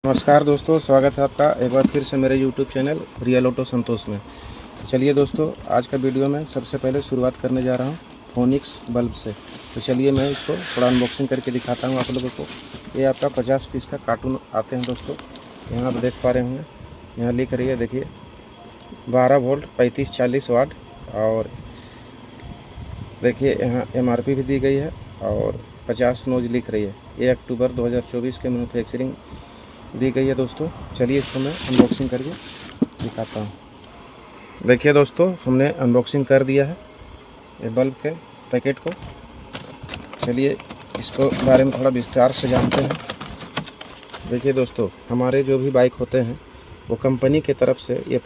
नमस्कार दोस्तों, स्वागत है आपका एक बार फिर से मेरे YouTube चैनल रियल ऑटो संतोष में। तो चलिए दोस्तों, आज का वीडियो में सबसे पहले शुरुआत करने जा रहा हूँ फोनिक्स बल्ब से। तो चलिए मैं इसको थोड़ा अनबॉक्सिंग करके दिखाता हूँ आप लोगों को। ये आपका 50 पीस का कार्टून आते हैं दोस्तों। यहाँ आप देख पा रहे होंगे, यहाँ लिख रही है, देखिए 12 वोल्ट 3540 वाट। और देखिए यहाँ MRP भी दी गई है और 50 नोज लिख रही है। 1 अक्टूबर 2024 के मैन्युफैक्चरिंग दी गई है दोस्तों। चलिए इसको मैं अनबॉक्सिंग करके दिखाता हूँ। देखिए दोस्तों, हमने अनबॉक्सिंग कर दिया है ये बल्ब के पैकेट को। चलिए इसको बारे में थोड़ा विस्तार से जानते हैं। देखिए दोस्तों, हमारे जो भी बाइक होते हैं वो कंपनी के तरफ से ये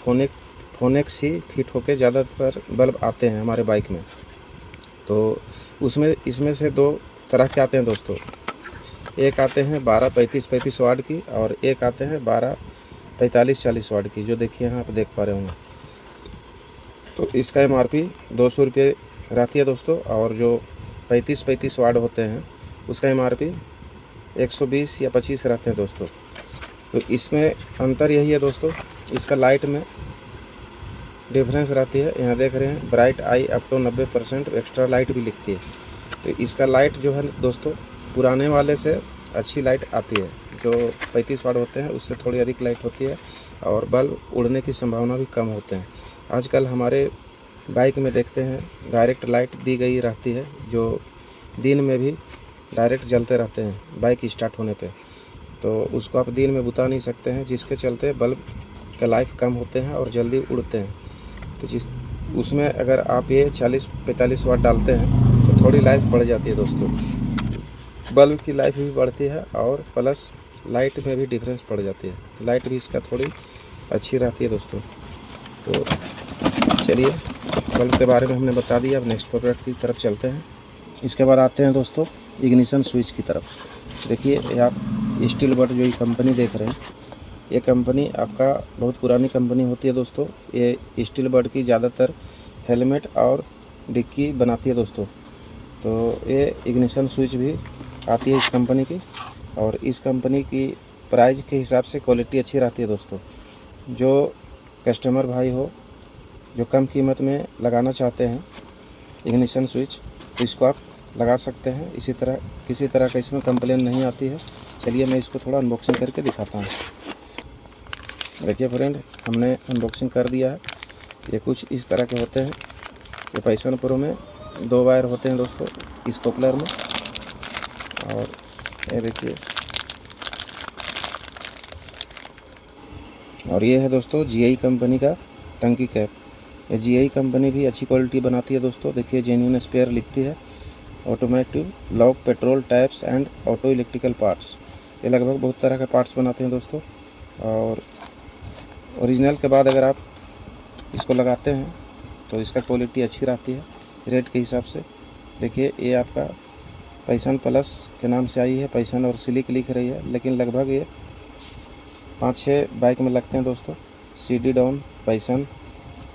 फोनिक्स ही फिट होके ज़्यादातर बल्ब आते हैं हमारे बाइक में। तो इसमें से दो तरह के आते हैं दोस्तों। एक आते हैं 12 35 वाट की और एक आते हैं 12 45 वाट की, जो देखिए यहाँ आप देख पा रहे होंगे। तो इसका MRP 200 रुपये रहती है दोस्तों। और जो 35 वाट होते हैं उसका MRP 120 या 25 रहते हैं दोस्तों। तो इसमें अंतर यही है दोस्तों, इसका लाइट में डिफरेंस रहती है। यहाँ देख रहे हैं bright eye up to 90% extra light भी लिखती है। तो इसका लाइट जो है दोस्तों, पुराने वाले से अच्छी लाइट आती है। जो 35 वाट होते हैं उससे थोड़ी अधिक लाइट होती है और बल्ब उड़ने की संभावना भी कम होते हैं। आजकल हमारे बाइक में देखते हैं डायरेक्ट लाइट दी गई रहती है, जो दिन में भी डायरेक्ट जलते रहते हैं बाइक स्टार्ट होने पे। तो उसको आप दिन में बुता नहीं सकते हैं, जिसके चलते बल्ब का लाइफ कम होते हैं और जल्दी उड़ते हैं। तो उसमें अगर आप ये 40-45 वाट डालते हैं तो थोड़ी लाइफ बढ़ जाती है दोस्तों। बल्ब की लाइफ भी बढ़ती है और प्लस लाइट में भी डिफरेंस पड़ जाती है। लाइट भी इसका थोड़ी अच्छी रहती है दोस्तों। तो चलिए बल्ब के बारे में हमने बता दिया, अब नेक्स्ट प्रोडक्ट की तरफ चलते हैं। इसके बाद आते हैं दोस्तों इग्निशन स्विच की तरफ। देखिए ये आप स्टील बड जो ये कंपनी देख रहे हैं, ये कंपनी आपका बहुत पुरानी कंपनी होती है दोस्तों। ये स्टील बड की ज़्यादातर हेलमेट और डिक्की बनाती है दोस्तों। तो ये इग्निशन स्विच भी आती है इस कंपनी की। और इस कंपनी की प्राइस के हिसाब से क्वालिटी अच्छी रहती है दोस्तों। जो कस्टमर भाई हो जो कम कीमत में लगाना चाहते हैं इग्निशन स्विच, तो इसको आप लगा सकते हैं। इसी तरह किसी तरह का इसमें कंप्लेन नहीं आती है। चलिए मैं इसको थोड़ा अनबॉक्सिंग करके दिखाता हूँ। देखिए फ्रेंड, हमने अनबॉक्सिंग कर दिया है। ये कुछ इस तरह के होते हैं। ये पैशन प्रो में 2 वायर होते हैं दोस्तों इस कपलर में। और ये देखिए, और ये है दोस्तों GI कंपनी का टंकी कैप। ये GI कंपनी भी अच्छी क्वालिटी बनाती है दोस्तों। देखिए जेन्युइन स्पेयर लिखती है। Automotive lock petrol taps and auto electrical parts. ये लगभग बहुत तरह के पार्ट्स बनाते हैं दोस्तों। और ओरिजिनल के बाद अगर आप इसको लगाते हैं तो इसका क्वालिटी अच्छी रहती है रेट के हिसाब से। देखिए ये आपका पैशन प्लस के नाम से आई है, पैशन और सिलिक लिख रही है, लेकिन लगभग ये 5-6 बाइक में लगते हैं दोस्तों। CD डाउन, पैशन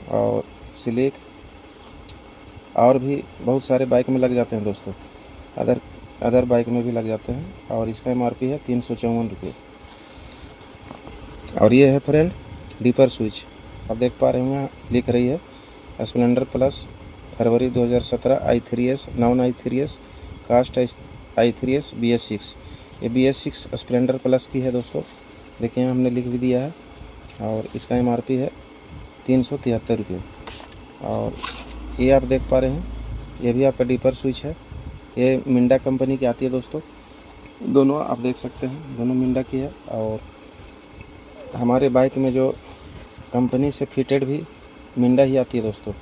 और सिलिक और भी बहुत सारे बाइक में लग जाते हैं दोस्तों। अदर बाइक में भी लग जाते हैं। और इसका MRP है 354 रुपये। और ये है फ्रेंड डीपर स्विच, आप देख पा रहे होंगे लिख रही है स्प्लेंडर प्लस फरवरी 2017 i3s non i3s cost i3s BS6। ये BS6 स्प्लेंडर प्लस की है दोस्तों। देखिए हमने लिख भी दिया है। और इसका MRP है 373 रुपये। और ये आप देख पा रहे हैं, ये भी आपका डीपर स्विच है। ये मिंडा कंपनी की आती है दोस्तों। दोनों आप देख सकते हैं, दोनों मिंडा की है। और हमारे बाइक में जो कंपनी से फिटेड भी मिंडा ही आती है दोस्तों।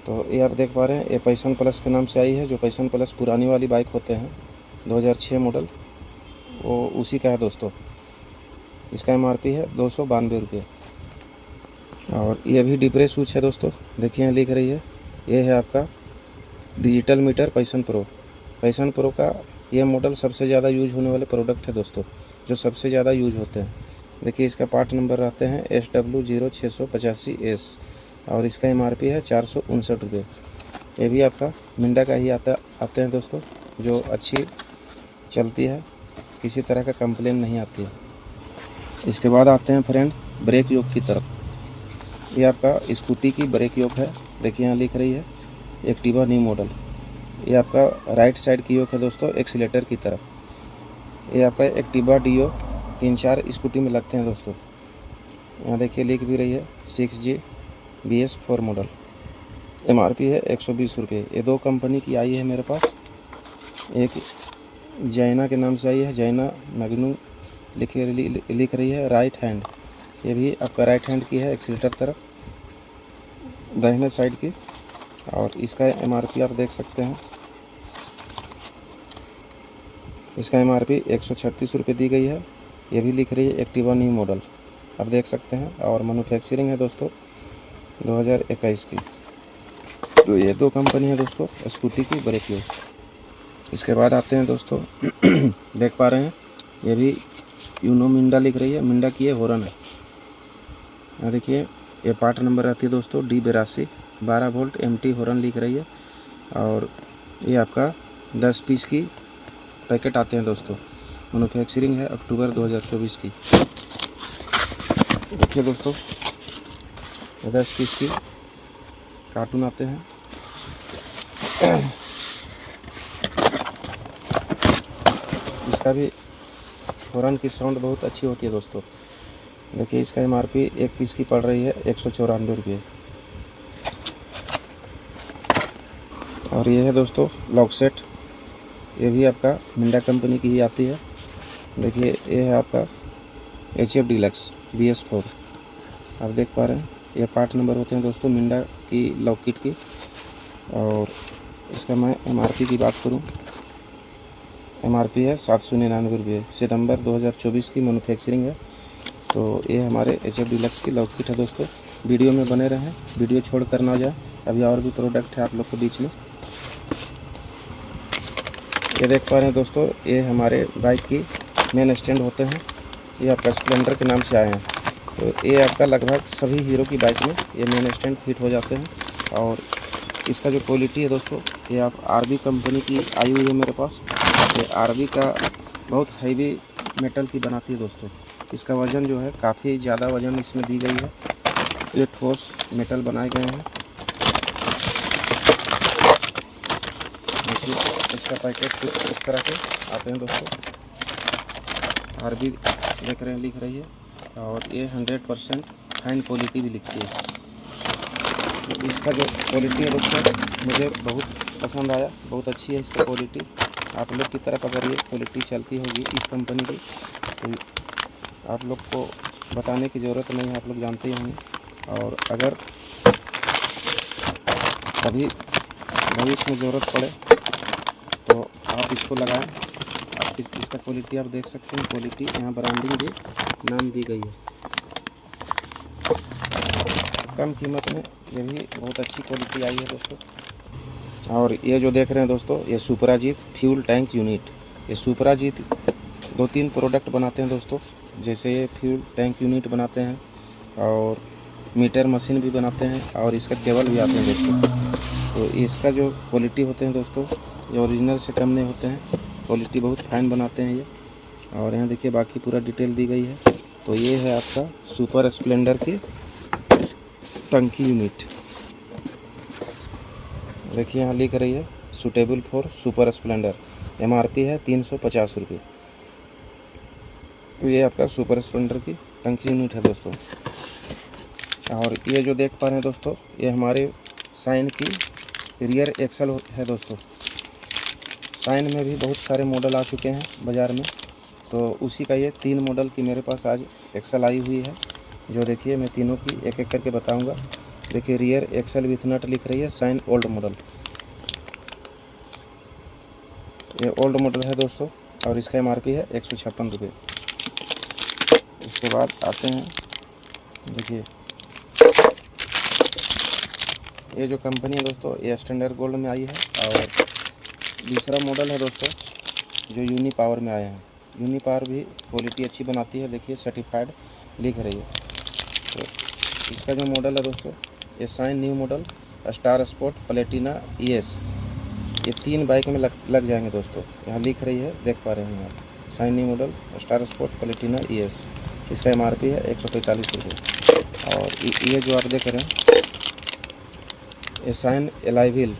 तो ये आप देख पा रहे हैं, ये पैशन प्लस के नाम से आई है। जो पैशन प्लस पुरानी वाली बाइक होते हैं 2006 मॉडल, वो उसी का है दोस्तों। इसका MRP है 292 रुपये। और ये भी डीपर स्विच है दोस्तों। देखिए यहाँ लिख रही है, ये है आपका digital meter passion pro. Passion pro का ये मॉडल सबसे ज़्यादा यूज होने वाले प्रोडक्ट है दोस्तों, जो सबसे ज़्यादा यूज होते हैं। देखिए इसका पार्ट नंबर रहते हैं SW0685S। और इसका MRP है 459 रुपये। ये भी आपका मिंडा का ही आते हैं दोस्तों, जो अच्छी चलती है, किसी तरह का कंप्लेन नहीं आती है। इसके बाद आते हैं फ्रेंड ब्रेक योक की तरफ। ये आपका स्कूटी की ब्रेक योक है, देखिए यहाँ लिख रही है एक्टिवा न्यू मॉडल। ये आपका राइट साइड की योक है दोस्तों एक्सीलेटर की तरफ। ये आपका एक्टिवा डियो 3-4 स्कूटी में लगते हैं दोस्तों। यहाँ देखिए लिख भी रही है 6G BS4 मॉडल। MRP है 120 रुपये। ये 2 कंपनी की आई है मेरे पास। एक जैना के नाम से आई है, जैना मैग्नू लिख रही है राइट हैंड। ये भी आपका राइट हैंड की है, एक्सीलेटर तरफ दाहिने साइड की। और इसका MRP आप देख सकते हैं, इसका MRP 136 रुपये दी गई है। ये भी लिख रही है एक्टिवा न्यू मॉडल, आप देख सकते हैं। और मैन्युफैक्चरिंग है दोस्तों 2021 की। तो ये 2 कंपनी है दोस्तों स्कूटी की ब्रेक योक। इसके बाद आते हैं दोस्तों देख पा रहे हैं ये भी यूनो मिंडा लिख रही है, मिंडा की ये हॉर्न है। यहाँ देखिए ये पार्ट नंबर रहती है दोस्तों D82 12 वोल्ट MT हॉर्न लिख रही है। और ये आपका 10 पीस की पैकेट आते हैं दोस्तों। मैन्युफैक्चरिंग है अक्टूबर 2024 की। देखिए दोस्तों 10 पीस की कार्टून आते हैं। इसका भी हॉर्न की साउंड बहुत अच्छी होती है दोस्तों। देखिए इसका MRP 1 पीस की पड़ रही है 194 रुपये। और ये है दोस्तों लॉक सेट, ये भी आपका मिंडा कंपनी की ही आती है। देखिए ये है आपका HF डीलक्स BS4, आप देख पा रहे हैं। ये पार्ट नंबर होते हैं दोस्तों मिंडा की लॉक किट की। और इसका मैं MRP की बात करूं, MRP है 799 रुपये। सितंबर 2024 की मैन्युफैक्चरिंग है। तो ये हमारे HF डीलक्स की लॉक किट है दोस्तों। वीडियो में बने रहें, वीडियो छोड़ कर ना जाए, अभी और भी प्रोडक्ट है आप लोग के बीच में। ये देख पा रहे हैं दोस्तों, ये हमारे बाइक की मेन स्टैंड होते हैं। ये आपका स्प्लेंडर के नाम से आए हैं। तो ये आपका लगभग सभी हीरो की बाइक में ये मेन स्टैंड फिट हो जाते हैं। और इसका जो क्वालिटी है दोस्तों, ये आप RB कंपनी की आई हुई है मेरे पास। ये RB का बहुत हैवी मेटल की बनाती है दोस्तों। इसका वज़न जो है काफ़ी ज़्यादा वज़न इसमें दी गई है। ये ठोस मेटल बनाए गए हैं। देखिए इसका पैकेट कुछ इस तरह के आते हैं दोस्तों। RB देख रहे हैं लिख रही है। और ये 100% फाइन क्वालिटी भी लिखती है। तो इसका जो क्वालिटी है दोस्तों मुझे बहुत पसंद आया, बहुत अच्छी है इसका क्वालिटी। आप लोग की तरफ अगर ये क्वालिटी चलती होगी इस कंपनी की तो आप लोग को बताने की ज़रूरत नहीं है, आप लोग जानते ही होंगे। और अगर कभी भविष्य में ज़रूरत पड़े तो आप इसको लगाएं। आप इसका क्वालिटी आप देख सकते हैं, क्वालिटी यहाँ ब्रांडिंग भी नाम दी गई है। कम कीमत में ये भी बहुत अच्छी क्वालिटी आई है दोस्तों। और ये जो देख रहे हैं दोस्तों, ये सुपराजीत फ्यूल टैंक यूनिट। ये सुपराजीत 2-3 प्रोडक्ट बनाते हैं दोस्तों। जैसे ये फ्यूल टैंक यूनिट बनाते हैं और मीटर मशीन भी बनाते हैं और इसका केबल भी आते हैं दोस्तों। तो इसका जो क्वालिटी होते हैं दोस्तों ये ओरिजिनल से कम नहीं होते हैं, क्वालिटी बहुत फाइन बनाते हैं ये। और यहाँ देखिए बाकी पूरा डिटेल दी गई है। तो ये है आपका सुपर स्प्लेंडर की टंकी यूनिट। देखिए यहाँ लिख रही है suitable for super Splendor. MRP है 350 रुपये। तो ये आपका सुपर स्प्लेंडर की टंकी यूनिट है दोस्तों। और ये जो देख पा रहे हैं दोस्तों, ये हमारे शाइन की रियर एक्सल है दोस्तों। शाइन में भी बहुत सारे मॉडल आ चुके हैं बाज़ार में, तो उसी का ये 3 मॉडल की मेरे पास आज एक्सल आई हुई है। जो देखिए मैं तीनों की एक एक करके बताऊंगा। देखिए रियर एक्सल विथ नट लिख रही है, शाइन ओल्ड मॉडल। ये ओल्ड मॉडल है दोस्तों और इसका MRP है 156 रुपये। इसके बाद आते हैं, देखिए ये जो कंपनी है दोस्तों ये स्टैंडर्ड गोल्ड में आई है। और दूसरा मॉडल है दोस्तों जो यूनी पावर में आया है। यूनी पावर भी क्वालिटी अच्छी बनाती है, देखिए सर्टिफाइड लिख रही है। तो इसका जो मॉडल है दोस्तों ये shine new model star sport Platina ES। ये 3 बाइक में लग जाएंगे दोस्तों। यहाँ लिख रही है, देख पा रहे हैं आप, shine new model star sport Platina ES। इसका MRP है 145 रुपये। और ये जो आप देख रहे हैं एसाइन एलॉय व्हील,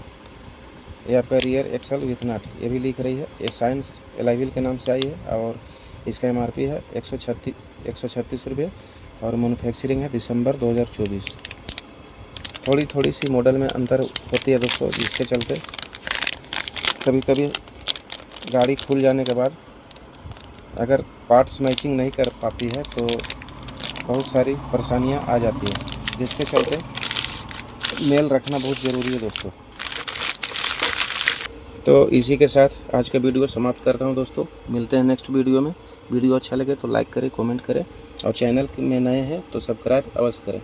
ये आपका रियर एक्सल विथ नट, ये भी लिख रही है, एसाइन एलॉय व्हील के नाम से आई है। और इसका MRP है 136 रुपये और मैन्युफैक्चरिंग है दिसंबर 2024। थोड़ी सी मॉडल में अंतर होती है दोस्तों, जिसके चलते कभी कभी गाड़ी खुल जाने के बाद अगर पार्ट्स मैचिंग नहीं कर पाती है तो बहुत सारी परेशानियां आ जाती है, जिसके चलते मेल रखना बहुत ज़रूरी है दोस्तों। तो इसी के साथ आज का वीडियो समाप्त करता हूं दोस्तों। मिलते हैं नेक्स्ट वीडियो में। वीडियो अच्छा लगे तो लाइक करें, कमेंट करें और चैनल में नए हैं तो सब्सक्राइब अवश्य करें।